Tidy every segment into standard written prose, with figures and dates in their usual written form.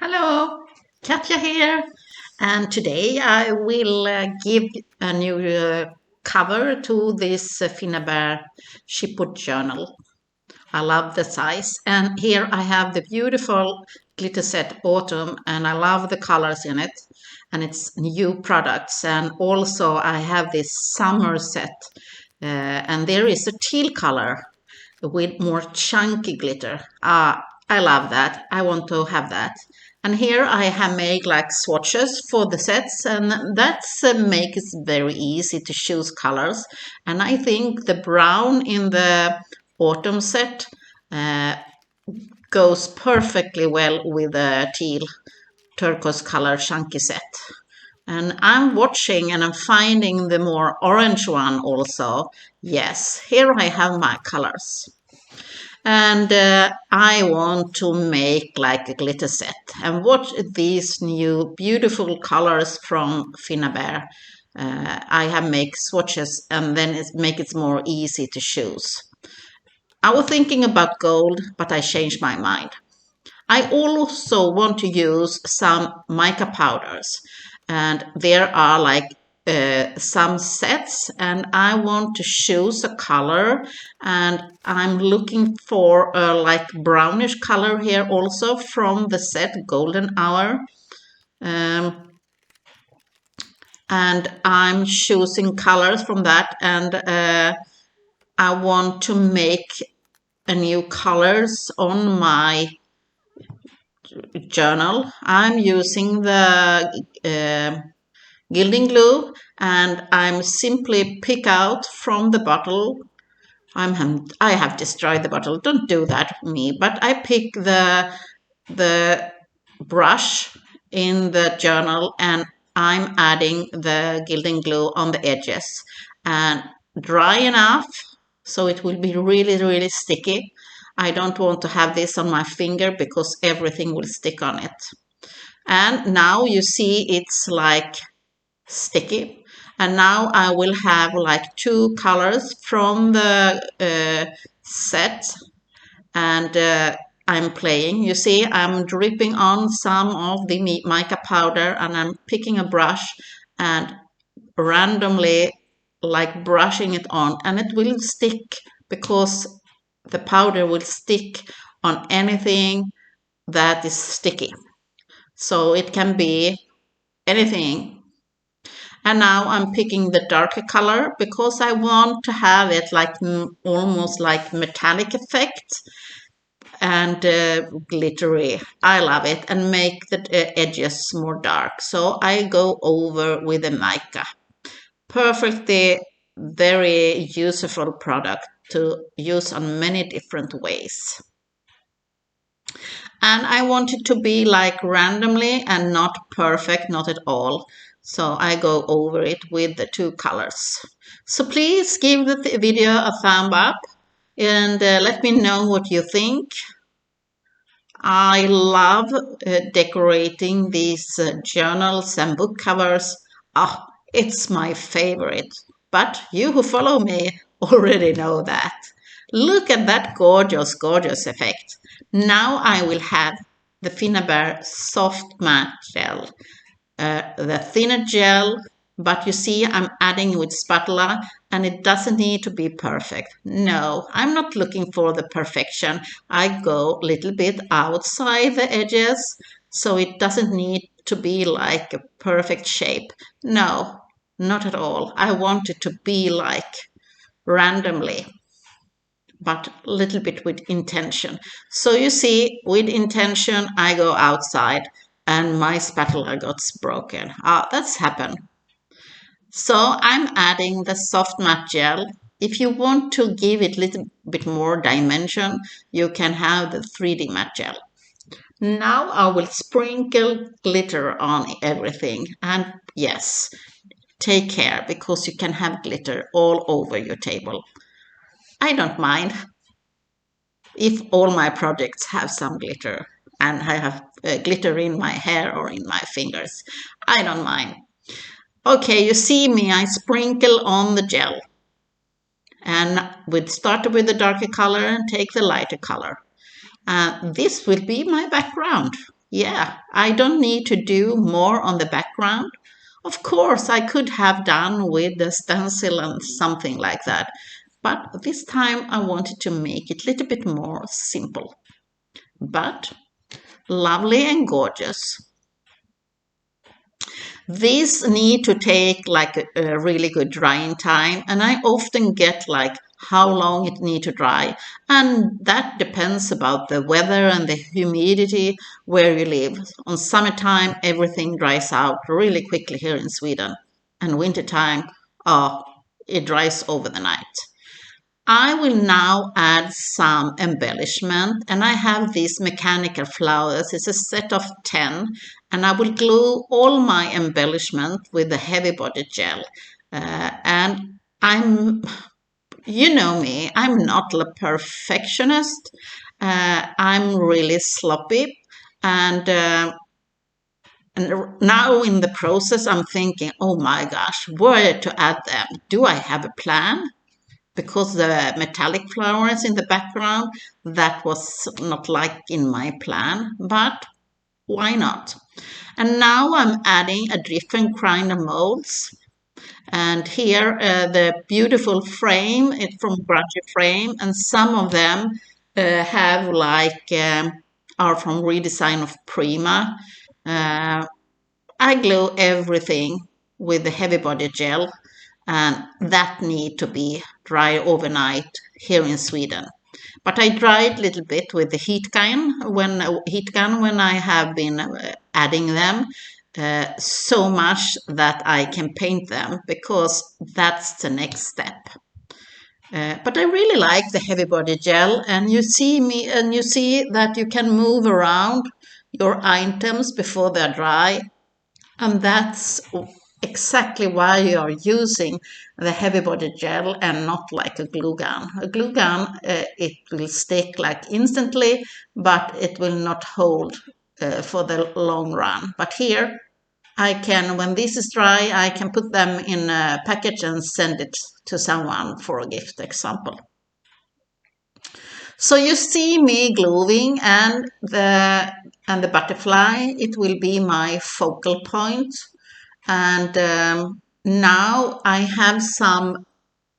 Hello, Katja here, and today I will give a new cover to this Finnabair Shipwood journal. I love the size, and here I have the beautiful glitter set Autumn, and I love the colors in it, and it's new products. And also I have this summer set, and there is a teal color with more chunky glitter. I love that. I want to have that. And here I have made like swatches for the sets, and that's make it very easy to choose colors. And I think the brown in the autumn set uh, goes perfectly well with the teal turquoise color chunky set. And I'm watching and I'm finding the more orange one also. Yes, here I have my colors. And I want to make like a glitter set and watch these new beautiful colors from Finnabair. I have make swatches and then make it more easy to choose. I was thinking about gold, but I changed my mind. I also want to use some mica powders, and there are like some sets, and I want to choose a color, and I'm looking for a like brownish color here also from the set Golden Hour. And I'm choosing colors from that, and I want to make a new colors on my journal. I'm using the gilding glue, and I'm simply pick out from the bottle. I have destroyed the bottle. Don't do that me. But I pick the brush in the journal, and I'm adding the gilding glue on the edges and dry enough so it will be really sticky. I don't want to have this on my finger because everything will stick on it. And now you see it's like sticky. And now I will have like two colors from the set, and I'm playing. You see, I'm dripping on some of the mica powder, and I'm picking a brush and randomly like brushing it on, and it will stick because the powder will stick on anything that is sticky. So it can be anything. And now I'm picking the darker color because I want to have it like almost like metallic effect and glittery. I love it, and make the edges more dark. So I go over with the mica. Perfectly, very useful product to use on many different ways. And I want it to be like randomly and not perfect, not at all. So I go over it with the two colors. So please give the video a thumb up, and let me know what you think. I love decorating these journals and book covers. Oh, it's my favorite. But you who follow me already know that. Look at that gorgeous effect. Now I will have the Finnabair-Soft Matte Gel, the thinner gel, but you see I'm adding with spatula, and it doesn't need to be perfect. No, I'm not looking for the perfection. I go a little bit outside the edges, so it doesn't need to be like a perfect shape. No, not at all. I want it to be like randomly, but a little bit with intention. So you see, with intention, I go outside and my spatula got broken. That's happened. So I'm adding the soft matte gel. If you want to give it a little bit more dimension, you can have the 3D matte gel. Now I will sprinkle glitter on everything. And yes, take care because you can have glitter all over your table. I don't mind if all my projects have some glitter, and I have glitter in my hair or in my fingers. I don't mind. Okay, you see me, I sprinkle on the gel. And we'd start with the darker color and take the lighter color. This will be my background. Yeah, I don't need to do more on the background. Of course, I could have done with the stencil and something like that, but this time I wanted to make it a little bit more simple, but lovely and gorgeous. These need to take like a really good drying time, and I often get like how long it need to dry, and that depends about the weather and the humidity where you live. On summertime, everything dries out really quickly here in Sweden, and wintertime, oh, it dries over the night. I will now add some embellishment, and I have these mechanical flowers. It's a set of 10, and I will glue all my embellishment with the heavy body gel. And you know me, I'm not a perfectionist. I'm really sloppy, and now in the process, I'm thinking, oh my gosh, where to add them? Do I have a plan? Because the metallic flowers in the background, that was not like in my plan, but why not? And now I'm adding a different kind of molds. And here the beautiful frame, it's from Grungy Frame, and some of them have like are from redesign of Prima. Uh, I glue everything with the heavy body gel, and that need to be dry overnight here in Sweden. But I dried a little bit with the heat gun when I have been adding them so much that I can paint them, because that's the next step. But I really like the heavy body gel, and you see that you can move around your items before they're dry, and that's exactly why you are using the heavy body gel and not like a glue gun. A glue gun, it will stick like instantly, but it will not hold for the long run. But here, I can, when this is dry, I can put them in a package and send it to someone for a gift example. So you see me gluing, and the butterfly, it will be my focal point. And now I have some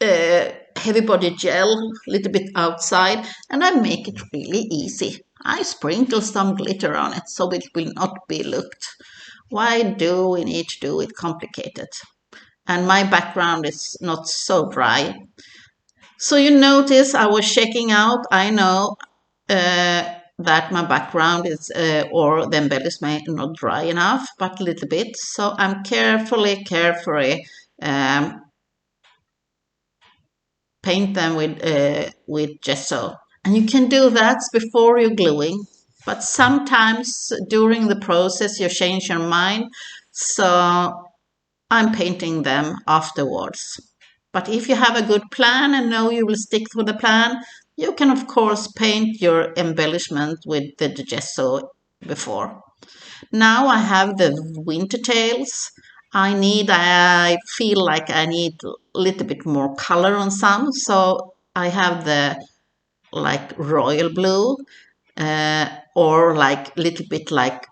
heavy body gel a little bit outside, and I make it really easy. I sprinkle some glitter on it so it will not be looked. Why do we need to do it complicated? And my background is not so dry. So you notice I was checking out. I know that my background is or the embellishment not dry enough, but a little bit. So I'm carefully paint them with gesso, and you can do that before you're gluing. But sometimes during the process you change your mind, so I'm painting them afterwards. But if you have a good plan and know you will stick to the plan, you can of course paint your embellishment with the gesso before. Now I have the winter tails. I feel like I need a little bit more color on some, so I have the like royal blue or like a little bit like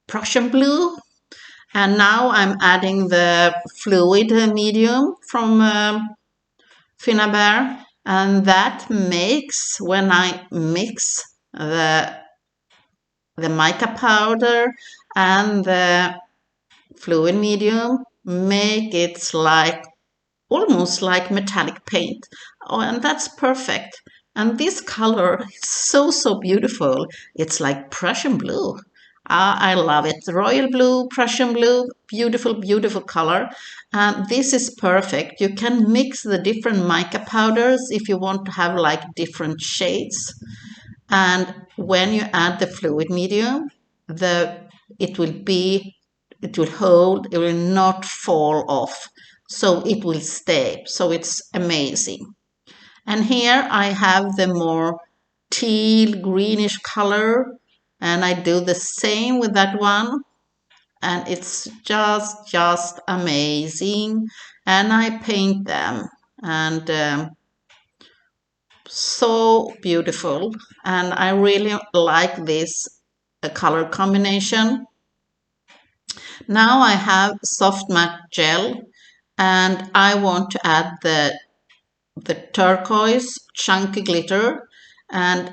Prussian blue. And now I'm adding the fluid medium from Finnabair, and that makes, when I mix the mica powder and the fluid medium, make it like almost like metallic paint. Oh, and that's perfect. And this color is so beautiful. It's like Prussian blue. I love it. Royal blue, Prussian blue, beautiful color. And this is perfect. You can mix the different mica powders if you want to have like different shades. And when you add the fluid medium, it will be, it will hold, it will not fall off. So it will stay. So it's amazing. And here I have the more teal greenish color, and I do the same with that one, and it's just amazing. And I paint them, and so beautiful. And I really like this a color combination. Now I have soft matte gel, and I want to add the turquoise chunky glitter, and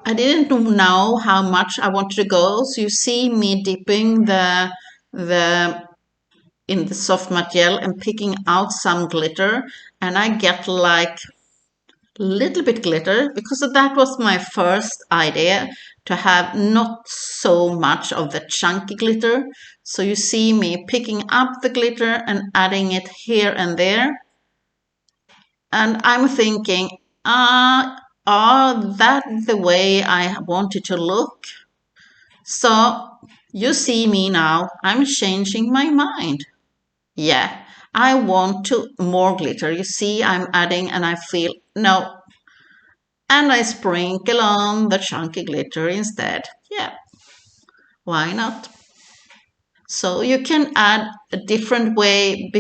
I didn't know how much I wanted to go, so you see me dipping the in the soft matte gel and picking out some glitter, and I get like little bit glitter because that was my first idea, to have not so much of the chunky glitter. So you see me picking up the glitter and adding it here and there, and I'm thinking, that the way I want it to look? So you see me now, I'm changing my mind. Yeah, I want to more glitter. You see, I'm adding and I feel no. And I sprinkle on the chunky glitter instead. Yeah, why not? So you can add a different way,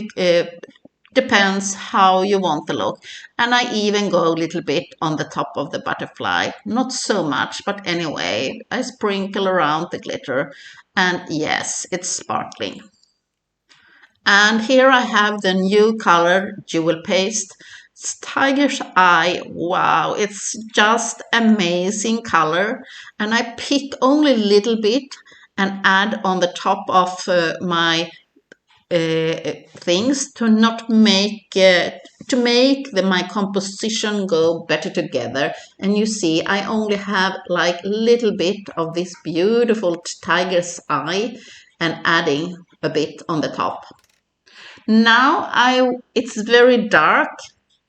depends how you want the look. And I even go a little bit on the top of the butterfly. Not so much, but anyway, I sprinkle around the glitter. And yes, it's sparkling. And here I have the new color jewel paste. It's Tiger's Eye. Wow, it's just amazing color. And I pick only a little bit and add on the top of my things to not make my composition go better together. And you see, I only have like a little bit of this beautiful tiger's eye and adding a bit on the top. Now it's very dark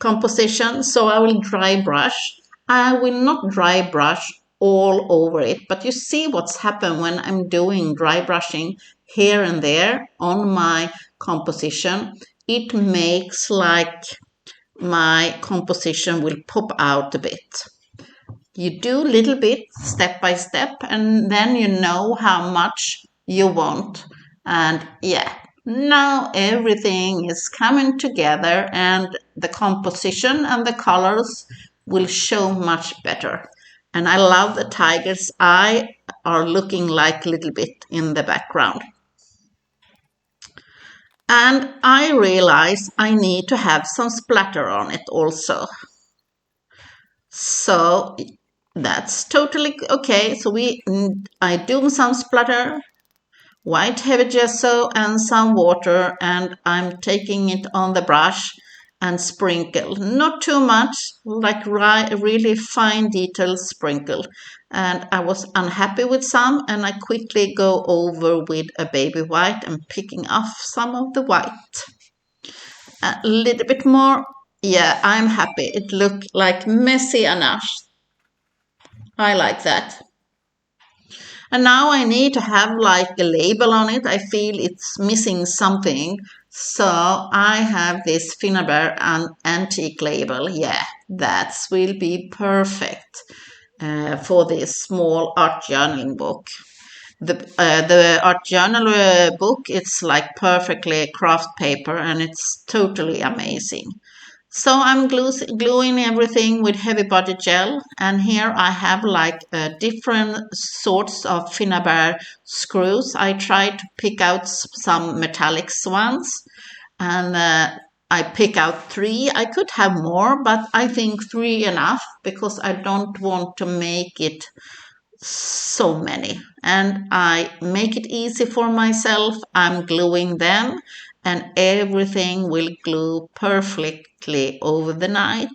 composition, so I will dry brush. I will not dry brush all over it, but you see what's happened when I'm doing dry brushing here and there on my composition. It makes like my composition will pop out a bit. You do a little bit step by step, and then you know how much you want. And yeah, now everything is coming together and the composition and the colors will show much better. And I love the tiger's eye are looking like a little bit in the background. And I realize I need to have some splatter on it also. So that's totally okay. So I do some splatter, white heavy gesso and some water, and I'm taking it on the brush and sprinkle. Not too much, like really fine detail sprinkle. And I was unhappy with some, and I quickly go over with a baby white and picking off some of the white. A little bit more. Yeah, I'm happy. It looked like messy enough. I like that. And now I need to have like a label on it. I feel it's missing something. So I have this Finnabair antique label. Yeah, that will be perfect for this small art journaling book. The art journal book, it's like perfectly craft paper and it's totally amazing. So I'm gluing everything with heavy body gel, and here I have like different sorts of Finnabair screws. I tried to pick out some metallic ones, and I pick out 3. I could have more, but I think 3 enough because I don't want to make it so many. And I make it easy for myself. I'm gluing them, and everything will glue perfectly over the night.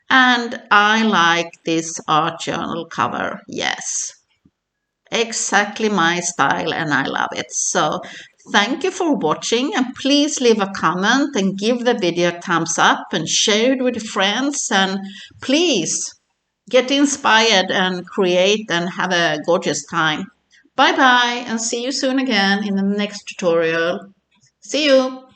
And I like this art journal cover. Yes, exactly my style, and I love it. So thank you for watching, and please leave a comment and give the video a thumbs up and share it with friends, and please get inspired and create and have a gorgeous time. Bye bye, and see you soon again in the next tutorial. See you!